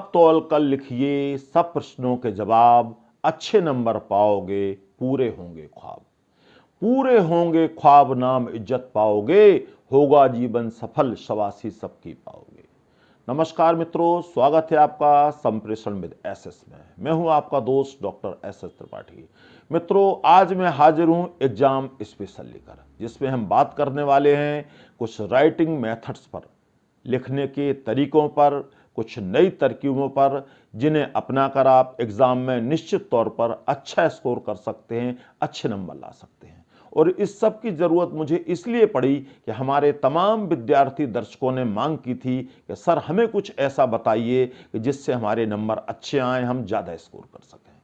नाप तौल कर लिखिए सब प्रश्नों के जवाब, अच्छे नंबर पाओगे, पूरे होंगे ख्वाब। पूरे होंगे ख्वाब, नाम इज्जत पाओगे, होगा जीवन सफल, शाबाशी सबकी पाओगे। नमस्कार मित्रों, स्वागत है आपका संप्रेषण विद एसएस में। मैं हूं आपका दोस्त डॉक्टर एसएस त्रिपाठी। मित्रों, आज मैं हाजिर हूं एग्जाम स्पेशल लेकर, जिसमें हम बात करने वाले हैं कुछ राइटिंग मेथड्स पर, लिखने के तरीकों पर, कुछ नई तरकीबों पर, जिन्हें अपनाकर आप एग्जाम में निश्चित तौर पर अच्छा स्कोर कर सकते हैं, अच्छे नंबर ला सकते हैं। और इस सब की ज़रूरत मुझे इसलिए पड़ी कि हमारे तमाम विद्यार्थी दर्शकों ने मांग की थी कि सर हमें कुछ ऐसा बताइए कि जिससे हमारे नंबर अच्छे आएँ, हम ज़्यादा स्कोर कर सकें।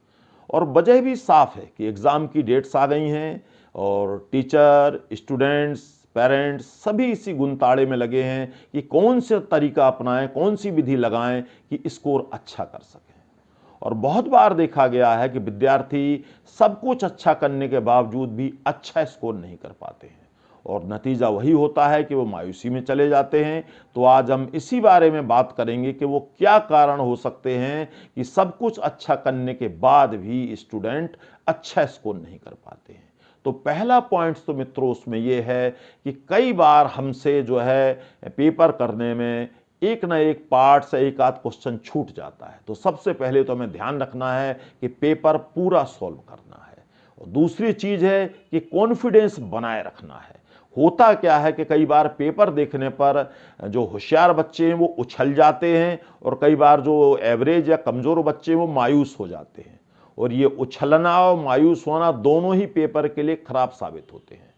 और वजह भी साफ है कि एग्ज़ाम की डेट्स आ गई हैं और टीचर, स्टूडेंट्स, पेरेंट्स सभी इसी गुंताड़े में लगे हैं कि कौन से तरीका अपनाएं, कौन सी विधि लगाएं कि स्कोर अच्छा कर सकें। और बहुत बार देखा गया है कि विद्यार्थी सब कुछ अच्छा करने के बावजूद भी अच्छा स्कोर नहीं कर पाते हैं और नतीजा वही होता है कि वो मायूसी में चले जाते हैं। तो आज हम इसी बारे में बात करेंगे कि वो क्या कारण हो सकते हैं कि सब कुछ अच्छा करने के बाद भी स्टूडेंट अच्छा स्कोर नहीं कर पाते हैं। तो पहला पॉइंट तो मित्रों उसमें ये है कि कई बार हमसे जो है पेपर करने में एक ना एक पार्ट से एक आध क्वेश्चन छूट जाता है। तो सबसे पहले तो हमें ध्यान रखना है कि पेपर पूरा सॉल्व करना है। और दूसरी चीज़ है कि कॉन्फिडेंस बनाए रखना है। होता क्या है कि कई बार पेपर देखने पर जो होशियार बच्चे हैं वो उछल जाते हैं और कई बार जो एवरेज या कमज़ोर बच्चे हैं वो मायूस हो जाते हैं। और ये उछलना और मायूस होना दोनों ही पेपर के लिए खराब साबित होते हैं,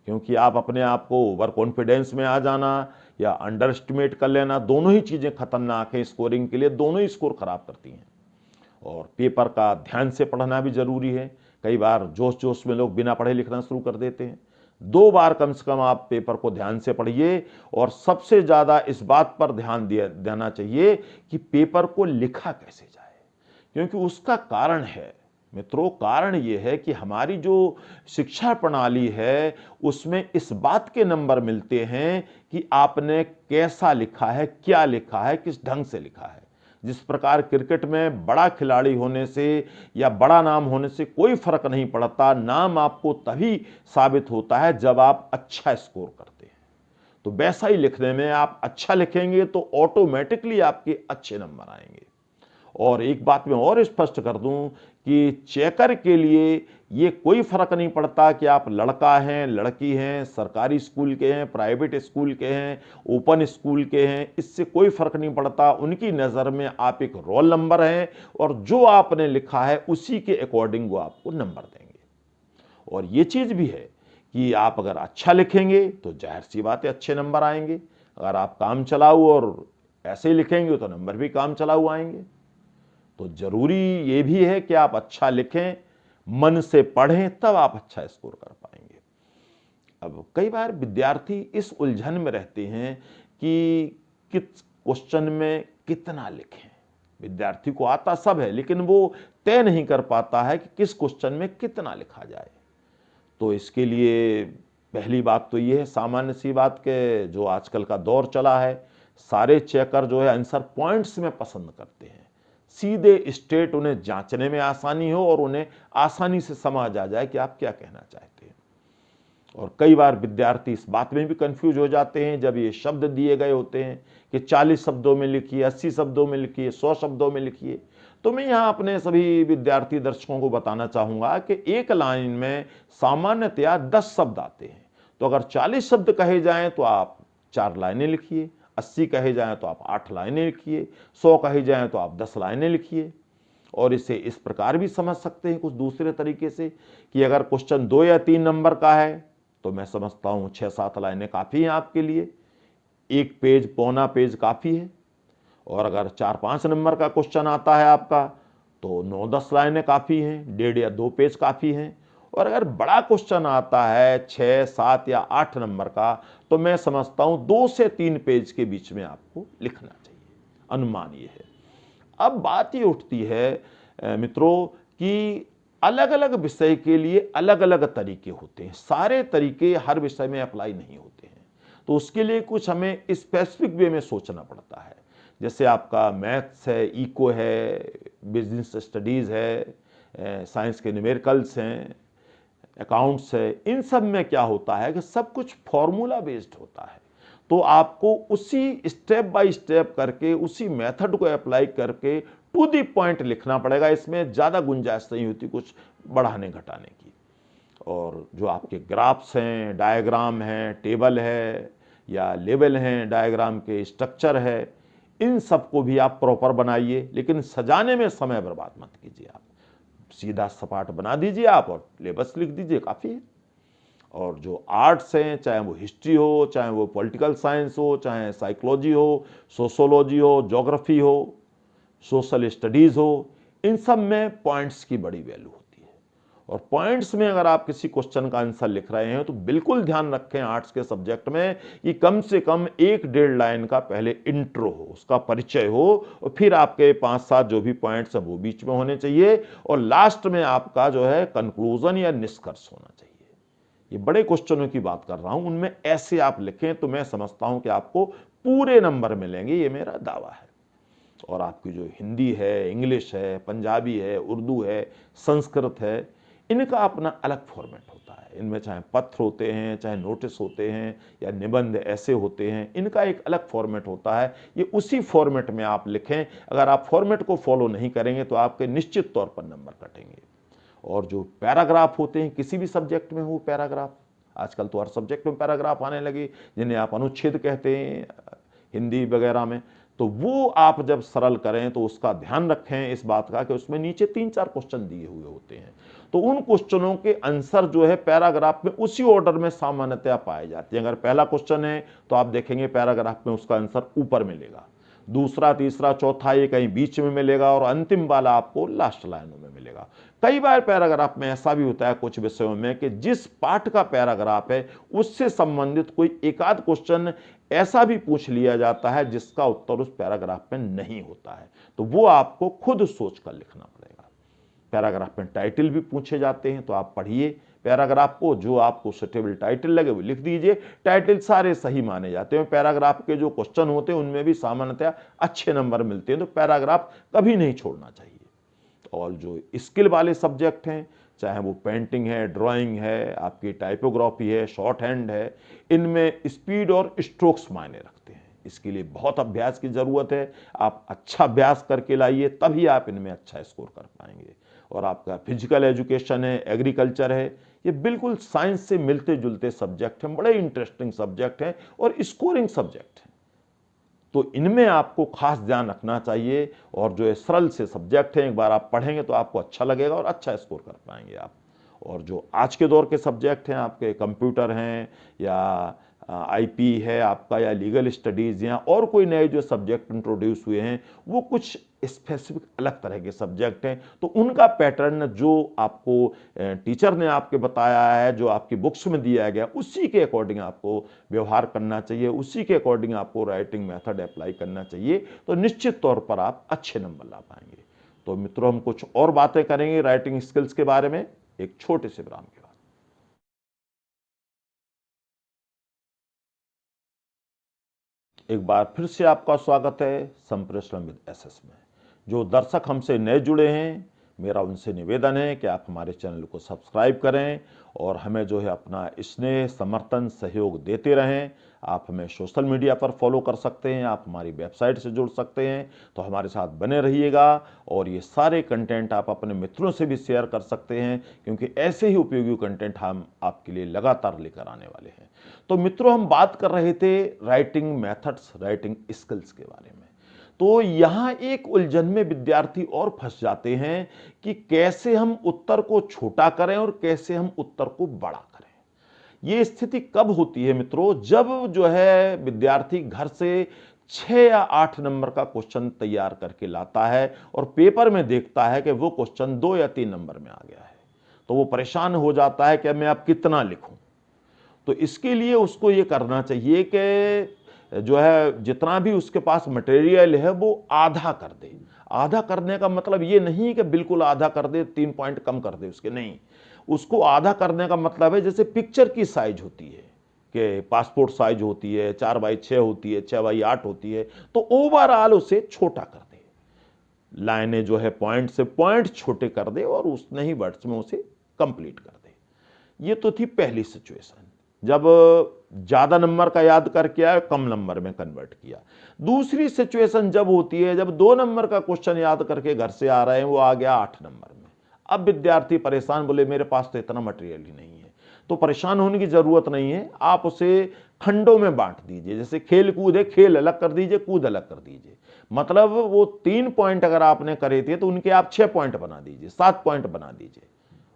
क्योंकि आप अपने आप को ओवर कॉन्फिडेंस में आ जाना या अंडर एस्टिमेट कर लेना, दोनों ही चीज़ें खतरनाक हैं स्कोरिंग के लिए, दोनों ही स्कोर खराब करती हैं। और पेपर का ध्यान से पढ़ना भी ज़रूरी है। कई बार जोश जोश में लोग बिना पढ़े लिखना शुरू कर देते हैं। 2 बार कम से कम आप पेपर को ध्यान से पढ़िए। और सबसे ज़्यादा इस बात पर ध्यान देना चाहिए कि पेपर को लिखा कैसे जाए, क्योंकि उसका कारण है मित्रों, कारण ये है कि हमारी जो शिक्षा प्रणाली है उसमें इस बात के नंबर मिलते हैं कि आपने कैसा लिखा है, क्या लिखा है, किस ढंग से लिखा है। जिस प्रकार क्रिकेट में बड़ा खिलाड़ी होने से या बड़ा नाम होने से कोई फर्क नहीं पड़ता, नाम आपको तभी साबित होता है जब आप अच्छा स्कोर करते हैं। तो वैसा ही लिखने में आप अच्छा लिखेंगे तो ऑटोमेटिकली आपके अच्छे नंबर आएंगे। और एक बात मैं और स्पष्ट कर दूं कि चेकर के लिए ये कोई फर्क नहीं पड़ता कि आप लड़का हैं, लड़की हैं, सरकारी स्कूल के हैं, प्राइवेट स्कूल के हैं, ओपन स्कूल के हैं, इससे कोई फर्क नहीं पड़ता। उनकी नज़र में आप एक रोल नंबर हैं और जो आपने लिखा है उसी के अकॉर्डिंग वो आपको नंबर देंगे। और ये चीज़ भी है कि आप अगर अच्छा लिखेंगे तो जाहिर सी बात है अच्छे नंबर आएंगे। अगर आप काम चलाऊ और ऐसे ही लिखेंगे तो नंबर भी काम चलाऊ आएंगे। तो जरूरी ये भी है कि आप अच्छा लिखें, मन से पढ़ें, तब आप अच्छा स्कोर कर पाएंगे। अब कई बार विद्यार्थी इस उलझन में रहते हैं कि किस क्वेश्चन में कितना लिखें। विद्यार्थी को आता सब है, लेकिन वो तय नहीं कर पाता है कि किस क्वेश्चन में कितना लिखा जाए। तो इसके लिए पहली बात तो ये है, सामान्य सी बात के जो आजकल का दौर चला है, सारे चेकर जो है आंसर पॉइंट्स में पसंद करते हैं। सीधे स्टेट उन्हें जांचने में आसानी हो और उन्हें आसानी से समझ आ जाए कि आप क्या कहना चाहते हैं। और कई बार विद्यार्थी इस बात में भी कंफ्यूज हो जाते हैं जब ये शब्द दिए गए होते हैं कि 40 शब्दों में लिखिए, 80 शब्दों में लिखिए, 100 शब्दों में लिखिए। तो मैं यहाँ अपने सभी विद्यार्थी दर्शकों को बताना चाहूँगा कि एक लाइन में सामान्यतया 10 शब्द आते हैं। तो अगर 40 शब्द कहे जाएं तो आप 4 लाइनें लिखिए, 80 कहे जाएं तो आप 8 लाइनें लिखिए, 100 कहे जाएं तो आप 10 लाइनें लिखिए। और इसे इस प्रकार भी समझ सकते हैं कुछ दूसरे तरीके से कि अगर क्वेश्चन 2 या 3 नंबर का है तो मैं समझता हूँ 6-7 लाइनें काफ़ी हैं आपके लिए, 1 पेज, पौना पेज काफ़ी है। और अगर 4-5 नंबर का क्वेश्चन आता है आपका तो 9-10 लाइनें काफ़ी हैं, 1.5 या 2 पेज काफ़ी हैं। और अगर बड़ा क्वेश्चन आता है 6, 7 या 8 नंबर का तो मैं समझता हूं 2 से 3 पेज के बीच में आपको लिखना चाहिए। अनुमान ये है। अब बात ये उठती है मित्रों कि अलग अलग विषय के लिए अलग अलग तरीके होते हैं, सारे तरीके हर विषय में अप्लाई नहीं होते हैं। तो उसके लिए कुछ हमें स्पेसिफिक वे में सोचना पड़ता है। जैसे आपका मैथ्स है, इको है, बिजनेस स्टडीज़ है, साइंस के न्यूमेरिकल्स हैं, अकाउंट्स है, इन सब में क्या होता है कि सब कुछ फॉर्मूला बेस्ड होता है। तो आपको उसी स्टेप बाय स्टेप करके, उसी मेथड को अप्लाई करके टू दी पॉइंट लिखना पड़ेगा। इसमें ज़्यादा गुंजाइश नहीं होती कुछ बढ़ाने घटाने की। और जो आपके ग्राफ्स हैं, डायग्राम हैं, टेबल है या लेवल हैं, डायग्राम के स्ट्रक्चर है, इन सबको भी आप प्रॉपर बनाइए, लेकिन सजाने में समय बर्बाद मत कीजिए। आप सीधा सपाट बना दीजिए आप और लेबल्स लिख दीजिए, काफ़ी है। और जो आर्ट्स हैं, चाहे वो हिस्ट्री हो, चाहे वो पॉलिटिकल साइंस हो, चाहे साइकोलॉजी हो, सोशोलॉजी हो, ज्योग्राफी हो, सोशल स्टडीज़ हो, इन सब में पॉइंट्स की बड़ी वैल्यू होती है। और पॉइंट्स में अगर आप किसी क्वेश्चन का आंसर लिख रहे हैं तो बिल्कुल ध्यान रखें आर्ट्स के सब्जेक्ट में कि कम से कम 1-1.5 लाइन का पहले इंट्रो हो, उसका परिचय हो, और फिर आपके 5-7 जो भी पॉइंट्स हैं वो बीच में होने चाहिए, और लास्ट में आपका जो है कंक्लूजन या निष्कर्ष होना चाहिए। ये बड़े क्वेश्चनों की बात कर रहा हूं, उनमें ऐसे आप लिखें तो मैं समझता हूं कि आपको पूरे नंबर मिलेंगे, ये मेरा दावा है। और आपकी जो हिंदी है, इंग्लिश है, पंजाबी है, उर्दू है, संस्कृत है, इनका अपना अलग फॉर्मेट होता है। इनमें चाहे पत्र होते हैं, चाहे नोटिस होते हैं, या निबंध ऐसे होते हैं, इनका एक अलग फॉर्मेट होता है। ये उसी फॉर्मेट में आप लिखें। अगर आप फॉर्मेट को फॉलो नहीं करेंगे तो आपके निश्चित तौर पर नंबर कटेंगे। और जो पैराग्राफ होते हैं, किसी भी सब्जेक्ट में हो पैराग्राफ, आजकल तो हर सब्जेक्ट में पैराग्राफ आने लगे, जिन्हें आप अनुच्छेद कहते हैं हिंदी वगैरह में, तो वो आप जब सरल करें तो उसका ध्यान रखें इस बात का कि उसमें नीचे 3-4 क्वेश्चन दिए हुए होते हैं, तो उन क्वेश्चनों के आंसर जो है पैराग्राफ में उसी ऑर्डर में सामान्यतया पाए जाते हैं। अगर पहला क्वेश्चन है तो आप देखेंगे पैराग्राफ में उसका आंसर ऊपर मिलेगा, दूसरा, तीसरा, चौथा ये कहीं बीच में मिलेगा, और अंतिम वाला आपको लास्ट लाइनों में मिलेगा। कई बार पैराग्राफ में ऐसा भी होता है कुछ विषयों में कि जिस पार्ट का पैराग्राफ है उससे संबंधित कोई एकाध क्वेश्चन ऐसा भी पूछ लिया जाता है जिसका उत्तर उस पैराग्राफ में नहीं होता है, तो वो आपको खुद सोच कर लिखना पड़ेगा। पैराग्राफ में टाइटल भी पूछे जाते हैं, तो आप पढ़िए पैराग्राफ को, जो आपको सुटेबल टाइटल लगे वो लिख दीजिए। टाइटल सारे सही माने जाते हैं। पैराग्राफ के जो क्वेश्चन होते हैं उनमें भी सामान्यतः अच्छे नंबर मिलते हैं, तो पैराग्राफ कभी नहीं छोड़ना चाहिए। और जो स्किल वाले सब्जेक्ट हैं, चाहे वो पेंटिंग है, ड्राइंग है, आपकी टाइपोग्राफी है, शॉर्ट हैंड है, इनमें स्पीड और स्ट्रोक्स मायने रखते हैं। इसके लिए बहुत अभ्यास की ज़रूरत है। आप अच्छा अभ्यास करके लाइए, तभी आप इनमें अच्छा स्कोर कर पाएंगे। और आपका फिजिकल एजुकेशन है, एग्रीकल्चर है, ये बिल्कुल साइंस से मिलते जुलते सब्जेक्ट हैं, बड़े इंटरेस्टिंग सब्जेक्ट हैं और स्कोरिंग सब्जेक्ट हैं, तो इनमें आपको खास ध्यान रखना चाहिए। और जो सरल से सब्जेक्ट हैं, एक बार आप पढ़ेंगे तो आपको अच्छा लगेगा और अच्छा स्कोर कर पाएंगे आप। और जो आज के दौर के सब्जेक्ट हैं, आपके कंप्यूटर हैं या आईपी है आपका, या लीगल स्टडीज़, या और कोई नए जो सब्जेक्ट इंट्रोड्यूस हुए हैं, वो कुछ स्पेसिफिक अलग तरह के सब्जेक्ट हैं, तो उनका पैटर्न जो आपको टीचर ने आपके बताया है, जो आपकी बुक्स में दिया गया, उसी के अकॉर्डिंग आपको व्यवहार करना चाहिए, उसी के अकॉर्डिंग आपको राइटिंग मेथड अप्लाई करना चाहिए, तो निश्चित तौर पर आप अच्छे नंबर ला पाएंगे। तो मित्रों, हम कुछ और बातें करेंगे राइटिंग स्किल्स के बारे में एक छोटे से विराम के बाद। एक बार फिर से आपका स्वागत है संप्रेषण विद एसएस में। जो दर्शक हमसे नए जुड़े हैं, मेरा उनसे निवेदन है कि आप हमारे चैनल को सब्सक्राइब करें और हमें जो है अपना स्नेह, समर्थन, सहयोग देते रहें। आप हमें सोशल मीडिया पर फॉलो कर सकते हैं, आप हमारी वेबसाइट से जुड़ सकते हैं, तो हमारे साथ बने रहिएगा। और ये सारे कंटेंट आप अपने मित्रों से भी शेयर कर सकते हैं, क्योंकि ऐसे ही उपयोगी कंटेंट हम आपके लिए लगातार लेकर आने वाले हैं। तो मित्रों, हम बात कर रहे थे राइटिंग मेथड्स, राइटिंग स्किल्स के बारे में। तो यहाँ एक उलझन में विद्यार्थी और फंस जाते हैं कि कैसे हम उत्तर को छोटा करें और कैसे हम उत्तर को बड़ा करें। ये स्थिति कब होती है मित्रों? जब जो है विद्यार्थी घर से 6 या 8 नंबर का क्वेश्चन तैयार करके लाता है और पेपर में देखता है कि वो क्वेश्चन 2 या 3 नंबर में आ गया है, तो वो परेशान हो जाता है कि मैं अब कितना लिखूं। तो इसके लिए उसको ये करना चाहिए कि जो है जितना भी उसके पास मटेरियल है वो आधा कर दे। आधा करने का मतलब ये नहीं कि बिल्कुल आधा कर दे, 3 पॉइंट कम कर दे उसके, नहीं। उसको आधा करने का मतलब है जैसे पिक्चर की साइज होती है, कि पासपोर्ट साइज होती है, 4x6 होती है, 6x8 होती है, तो ओवरऑल उसे छोटा कर दे, लाइनें जो है पॉइंट से पॉइंट छोटे कर दे और उसने ही वर्ड्स में उसे कंप्लीट कर दे। ये तो थी पहली सिचुएशन, जब ज्यादा नंबर का याद करके आया, कम नंबर में कन्वर्ट किया। दूसरी सिचुएशन जब होती है जब 2 नंबर का क्वेश्चन याद करके घर से आ रहे हैं, वो आ गया 8 नंबर में। अब विद्यार्थी परेशान, बोले मेरे पास तो इतना मटेरियल ही नहीं है। तो परेशान होने की जरूरत नहीं है, आप उसे खंडों में बांट दीजिए। जैसे खेल कूद है, खेल अलग कर दीजिए, कूद अलग कर दीजिए। मतलब वो 3 पॉइंट अगर आपने करे थे तो उनके आप 6 पॉइंट बना दीजिए, 7 पॉइंट बना दीजिए,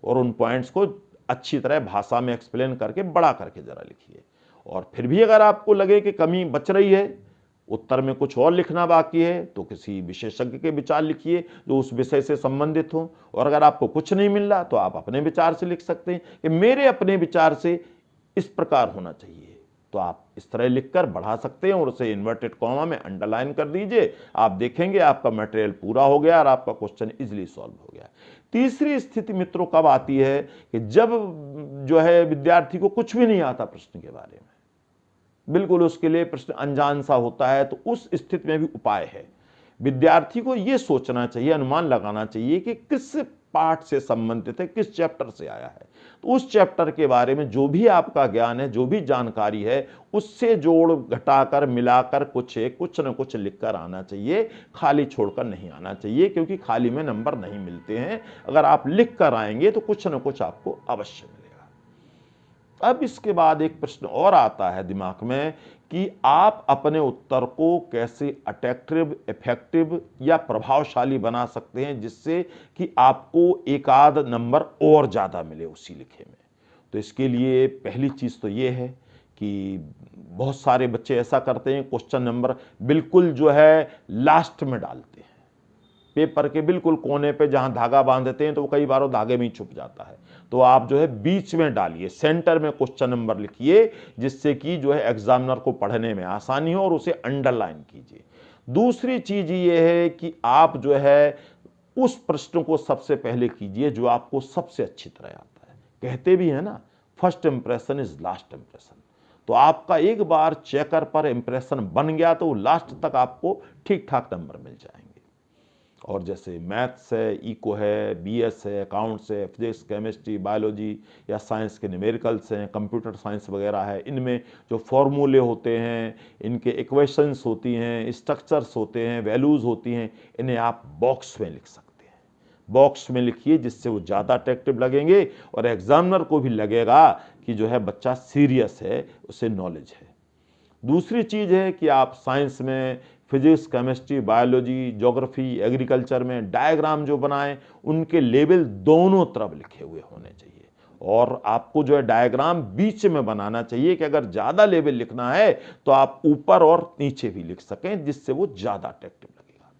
और उन पॉइंट्स को अच्छी तरह भाषा में एक्सप्लेन करके बड़ा करके जरा लिखिए। और फिर भी अगर आपको लगे कि कमी बच रही है, उत्तर में कुछ और लिखना बाकी है, तो किसी विशेषज्ञ के विचार लिखिए जो उस विषय से संबंधित हो। और अगर आपको कुछ नहीं मिल रहा तो आप अपने विचार से लिख सकते हैं कि मेरे अपने विचार से इस प्रकार होना चाहिए। तो आप इस तरह लिखकर बढ़ा सकते हैं और उसे इन्वर्टेड कॉमा में अंडरलाइन कर दीजिए। आप देखेंगे आपका मटेरियल पूरा हो गया और आपका क्वेश्चन इजीली सॉल्व हो गया। तीसरी स्थिति मित्रों कब आती है कि जब जो है विद्यार्थी को कुछ भी नहीं आता प्रश्न के बारे में, बिल्कुल उसके लिए प्रश्न अनजान सा होता है। तो उस स्थिति में भी उपाय है। विद्यार्थी को यह सोचना चाहिए, अनुमान लगाना चाहिए कि किस पाठ से संबंधित है, किस चैप्टर से आया है। तो उस चैप्टर के बारे में जो भी आपका ज्ञान है, जो भी जानकारी है, उससे जोड़ घटाकर मिलाकर कुछ न कुछ लिखकर आना चाहिए। खाली छोड़कर नहीं आना चाहिए, क्योंकि खाली में नंबर नहीं मिलते हैं। अगर आप लिख कर आएंगे तो कुछ न कुछ आपको अवश्य मिलेगा। अब इसके बाद एक प्रश्न और आता है दिमाग में कि आप अपने उत्तर को कैसे अट्रैक्टिव, इफेक्टिव या प्रभावशाली बना सकते हैं, जिससे कि आपको एक आध नंबर और ज़्यादा मिले उसी लिखे में। तो इसके लिए पहली चीज़ तो ये है कि बहुत सारे बच्चे ऐसा करते हैं, क्वेश्चन नंबर बिल्कुल जो है लास्ट में डालते हैं, पेपर के बिल्कुल कोने पे जहां धागा बांधते हैं तो वो कई बार वो धागे में ही छुप जाता है। तो आप जो है बीच में डालिए, सेंटर में क्वेश्चन नंबर लिखिए, जिससे कि जो है एग्जामिनर को पढ़ने में आसानी हो, और उसे अंडरलाइन कीजिए। दूसरी चीज ये है कि आप जो है उस प्रश्न को सबसे पहले कीजिए जो आपको सबसे अच्छी तरह आता है। कहते भी है ना, first impression is last impression. तो आपका एक बार चेकर पर इंप्रेशन बन गया तो लास्ट तक आपको ठीक ठाक नंबर मिल जाएंगे। और जैसे मैथ्स है, इको है, बीएस है, अकाउंट्स है, फिजिक्स, केमिस्ट्री, बायोलॉजी या साइंस के न्यूमेरिकल्स हैं, कंप्यूटर साइंस वगैरह है, इनमें जो फॉर्मूले होते हैं, इनके इक्वेशंस होती हैं, स्ट्रक्चर्स होते हैं, वैल्यूज़ होती हैं, इन्हें आप बॉक्स में लिख सकते हैं। बॉक्स में लिखिए, जिससे वो ज़्यादा अट्रैक्टिव लगेंगे और एग्जामिनर को भी लगेगा कि जो है बच्चा सीरियस है, उसे नॉलेज है। दूसरी चीज़ है कि आप साइंस में physics, chemistry, biology, geography, agriculture में डायग्राम जो बनाएं, उनके लेबल दोनों तरफ लिखे हुए होने चाहिए। और आपको जो है डायग्राम बीच में बनाना चाहिए कि अगर ज़्यादा लेबल लिखना है तो आप ऊपर और नीचे भी लिख सकें, जिससे वो ज़्यादा अट्रैक्टिव लगेगा।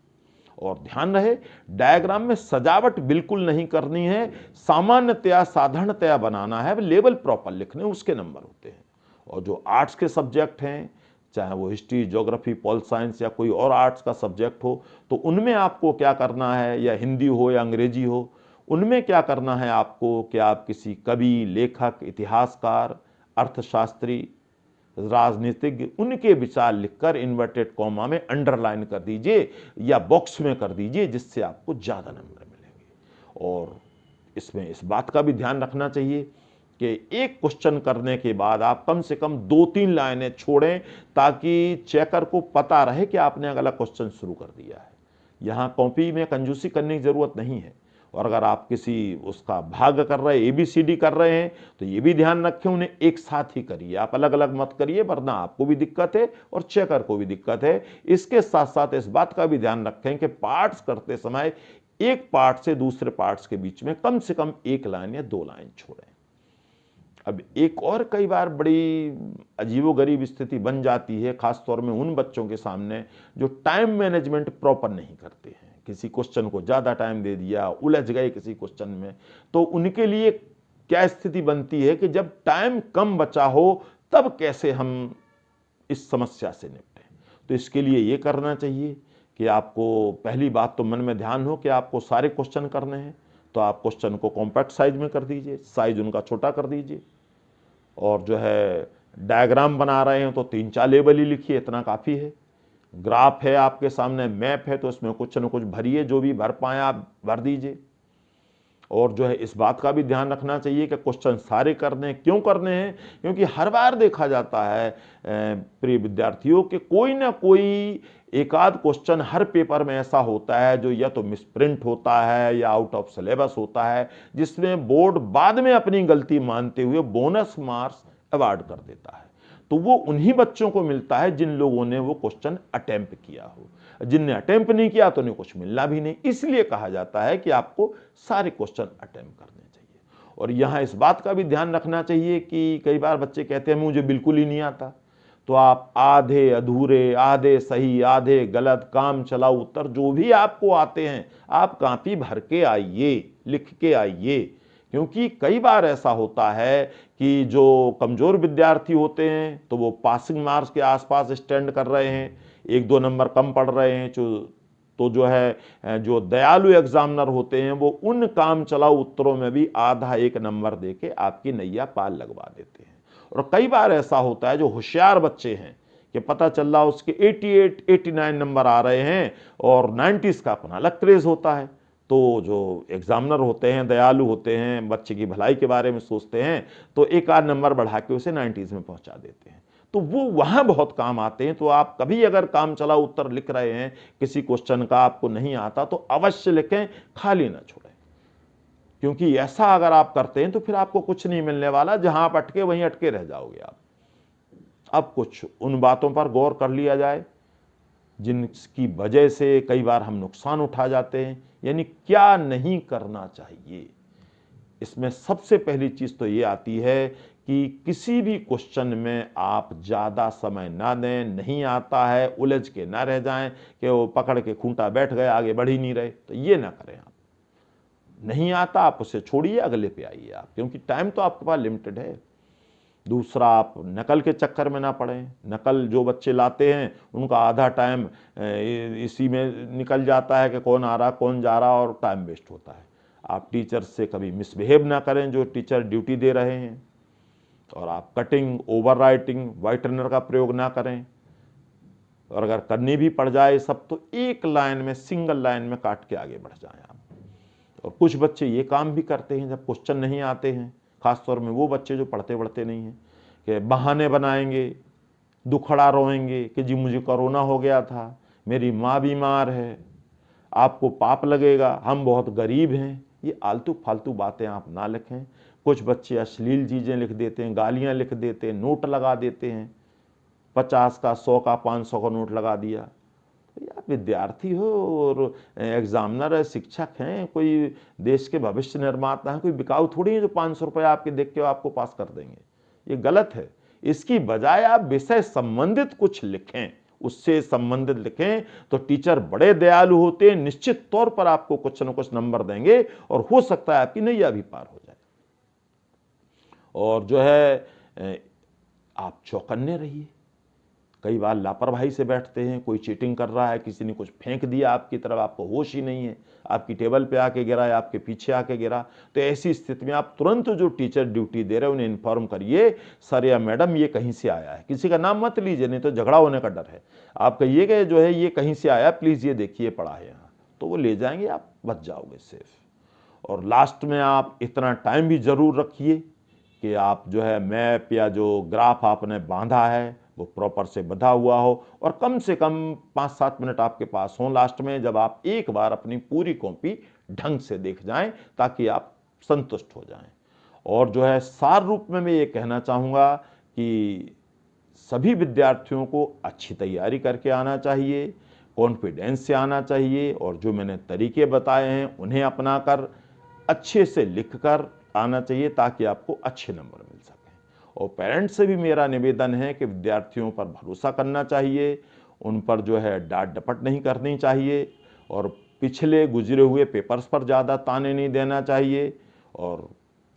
और ध्यान रहे, डायग्राम में सजावट बिल्कुल नहीं करनी है, सामान्यतया साधारणतया बनाना है। लेबल प्रॉपर लिखने, उसके नंबर होते हैं। और जो आर्ट्स के सब्जेक्ट हैं, चाहे वो हिस्ट्री, ज्योग्राफी, पॉल साइंस या कोई और आर्ट्स का सब्जेक्ट हो, तो उनमें आपको क्या करना है, या हिंदी हो या अंग्रेजी हो, उनमें क्या करना है आपको कि आप किसी कवि, लेखक, इतिहासकार, अर्थशास्त्री, राजनीतिज्ञ, उनके विचार लिखकर इन्वर्टेड कॉमा में अंडरलाइन कर दीजिए या बॉक्स में कर दीजिए, जिससे आपको ज़्यादा नंबर मिलेंगे। और इसमें इस बात का भी ध्यान रखना चाहिए कि एक क्वेश्चन करने के बाद आप कम से कम 2-3 लाइनें छोड़ें, ताकि चेकर को पता रहे कि आपने अगला क्वेश्चन शुरू कर दिया है। यहाँ कॉपी में कंजूसी करने की ज़रूरत नहीं है। और अगर आप किसी उसका भाग कर रहे हैं, ABCD कर रहे हैं, तो ये भी ध्यान रखें उन्हें एक साथ ही करिए, आप अलग अलग मत करिए, वरना आपको भी दिक्कत है और चेकर को भी दिक्कत है। इसके साथ साथ इस बात का भी ध्यान रखें कि पार्ट्स करते समय एक पार्ट से दूसरे पार्ट्स के बीच में कम से कम 1 लाइन या 2 लाइन छोड़ें। अब एक और कई बार बड़ी अजीबोगरीब स्थिति बन जाती है, खासतौर में उन बच्चों के सामने जो टाइम मैनेजमेंट प्रॉपर नहीं करते हैं। किसी क्वेश्चन को ज़्यादा टाइम दे दिया, उलझ गए किसी क्वेश्चन में, तो उनके लिए क्या स्थिति बनती है कि जब टाइम कम बचा हो तब कैसे हम इस समस्या से निपटें। तो इसके लिए ये करना चाहिए कि आपको पहली बात तो मन में ध्यान हो कि आपको सारे क्वेश्चन करने हैं, तो आप क्वेश्चन को कॉम्पैक्ट साइज में कर दीजिए, साइज उनका छोटा कर दीजिए। और जो है डायग्राम बना रहे हैं तो 3-4 लेबल ही लिखिए, इतना काफ़ी है। ग्राफ है आपके सामने, मैप है, तो उसमें कुछ न कुछ भरिए, जो भी भर पाएँ आप भर दीजिए। और जो है इस बात का भी ध्यान रखना चाहिए कि क्वेश्चन सारे करने हैं। क्यों करने हैं? क्योंकि हर बार देखा जाता है प्रिय विद्यार्थियों कि कोई ना कोई एक आध क्वेश्चन हर पेपर में ऐसा होता है जो या तो मिसप्रिंट होता है या आउट ऑफ सिलेबस होता है, जिसमें बोर्ड बाद में अपनी गलती मानते हुए बोनस मार्क्स अवार्ड कर देता है। तो वो उन्हीं बच्चों को मिलता है जिन लोगों ने वो क्वेश्चन अटेम्प्ट किया हो। जिनने अटेम्प्ट नहीं किया तो उन्हें कुछ मिलना भी नहीं। इसलिए कहा जाता है कि आपको सारे क्वेश्चन अटेम्प्ट करने चाहिए। और यहाँ इस बात का भी ध्यान रखना चाहिए कि कई बार बच्चे कहते हैं मुझे बिल्कुल ही नहीं आता, तो आप आधे अधूरे, आधे सही, आधे गलत, काम चलाऊ उत्तर जो भी आपको आते हैं आप कॉपी भर के आइए, लिख के आइए। क्योंकि कई बार ऐसा होता है कि जो कमजोर विद्यार्थी होते हैं तो वो पासिंग मार्क्स के आसपास स्टैंड कर रहे हैं, 1-2 नंबर कम पढ़ रहे हैं, तो जो है जो दयालु एग्जामिनर होते हैं वो उन काम चलाऊ उत्तरों में भी आधा 1 नंबर देके आपकी नैया पार लगवा देते हैं। और कई बार ऐसा होता है जो होशियार बच्चे हैं कि पता चल रहा उसके 88-89 नंबर आ रहे हैं और 90s का अपना अलग क्रेज होता है, तो जो एग्जामिनर होते हैं दयालु होते हैं, बच्चे की भलाई के बारे में सोचते हैं, तो 1-8 नंबर बढ़ा के उसे 90s में पहुंचा देते हैं। तो वो वहां बहुत काम आते हैं। तो आप कभी अगर काम चला उत्तर लिख रहे हैं, किसी क्वेश्चन का आपको नहीं आता तो अवश्य लिखें, खाली ना छोड़ें। क्योंकि ऐसा अगर आप करते हैं तो फिर आपको कुछ नहीं मिलने वाला, जहां आप अटके वहीं अटके रह जाओगे आप। अब कुछ उन बातों पर गौर कर लिया जाए जिनकी वजह से कई बार हम नुकसान उठा जाते हैं। यानी क्या नहीं करना चाहिए। इसमें सबसे पहली चीज तो ये आती है कि किसी भी क्वेश्चन में आप ज़्यादा समय ना दें। नहीं आता है उलझ के ना रह जाएं कि वो पकड़ के खूंटा बैठ गए, आगे बढ़ ही नहीं रहे, तो ये ना करें आप। नहीं आता आप उसे छोड़िए, अगले पे आइए आप, क्योंकि टाइम तो आपके पास लिमिटेड है। दूसरा, आप नकल के चक्कर में ना पड़ें। नकल जो बच्चे लाते हैं उनका आधा टाइम इसी में निकल जाता है कि कौन आ रहा कौन जा रहा, और टाइम वेस्ट होता है। आप टीचर से कभी मिसबिहेव ना करें जो टीचर ड्यूटी दे रहे हैं, और आप कटिंग, ओवर राइटिंग, व्हाइटनर का प्रयोग ना करें। और अगर करनी भी पड़ जाए सब तो एक लाइन में, सिंगल लाइन में काट के आगे बढ़ जाएं आप। और कुछ बच्चे ये काम भी करते हैं जब क्वेश्चन नहीं आते हैं, खासतौर में वो बच्चे जो पढ़ते पढ़ते नहीं हैं, कि बहाने बनाएंगे, दुखड़ा रोएंगे कि जी मुझे कोरोना हो गया था, मेरी माँ बीमार है, आपको पाप लगेगा, हम बहुत गरीब हैं। ये आलतू फालतू बातें आप ना लिखें। कुछ बच्चे अश्लील चीज़ें लिख देते हैं, गालियाँ लिख देते हैं, नोट लगा देते हैं, 50 का, 100 का, 500 का नोट लगा दिया। तो यार विद्यार्थी हो और एग्जामिनर है, शिक्षक हैं, कोई देश के भविष्य निर्माता हैं, कोई बिकाऊ थोड़ी है जो 500 रुपये आपके देख के आपको पास कर देंगे। ये गलत है। इसकी बजाय आप विषय संबंधित कुछ लिखें, उससे संबंधित लिखें, तो टीचर बड़े दयालु होते हैं, निश्चित तौर पर आपको कुछ न कुछ नंबर देंगे और हो सकता है आपकी नैया भी पार हो जाए। और जो है आप चौकन्ने रहिए। कई बार लापरवाही से बैठते हैं, कोई चीटिंग कर रहा है, किसी ने कुछ फेंक दिया आपकी तरफ, आपको होश ही नहीं है, आपकी टेबल पे आके गिरा या आपके पीछे आके गिरा, तो ऐसी स्थिति में आप तुरंत जो टीचर ड्यूटी दे रहे हैं उन्हें इन्फॉर्म करिए, सर या मैडम ये कहीं से आया है। किसी का नाम मत लीजिए, नहीं तो झगड़ा होने का डर है। आप कहिए कि जो है ये कहीं से आया, प्लीज़ ये देखिए पड़ा है यहाँ, तो वो ले जाएंगे, आप बच जाओगे सेफ। और लास्ट में आप इतना टाइम भी ज़रूर रखिए कि आप जो है मैप या जो ग्राफ आपने बांधा है वो प्रॉपर से बंधा हुआ हो, और कम से कम 5-7 मिनट आपके पास हों लास्ट में, जब आप एक बार अपनी पूरी कॉपी ढंग से देख जाएं, ताकि आप संतुष्ट हो जाएं। और जो है सार रूप में मैं ये कहना चाहूँगा कि सभी विद्यार्थियों को अच्छी तैयारी करके आना चाहिए, कॉन्फिडेंस से आना चाहिए, और जो मैंने तरीके बताए हैं उन्हें अपनाकर अच्छे से लिख कर आना चाहिए, ताकि आपको अच्छे नंबर मिल सकें। और पेरेंट्स से भी मेरा निवेदन है कि विद्यार्थियों पर भरोसा करना चाहिए, उन पर जो है डांट डपट नहीं करनी चाहिए, और पिछले गुजरे हुए पेपर्स पर ज़्यादा ताने नहीं देना चाहिए, और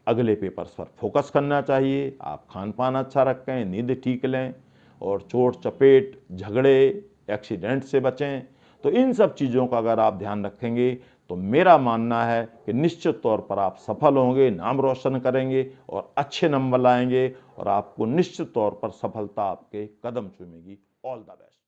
अगले पेपर्स पर फोकस करना चाहिए। आप खान पान अच्छा रखें, नींद ठीक लें, और चोट चपेट, झगड़े, एक्सीडेंट से बचें। तो इन सब चीज़ों का अगर आप ध्यान रखेंगे तो मेरा मानना है कि निश्चित तौर पर आप सफल होंगे, नाम रोशन करेंगे और अच्छे नंबर लाएंगे और आपको निश्चित तौर पर सफलता आपके कदम चूमेगी। All the best.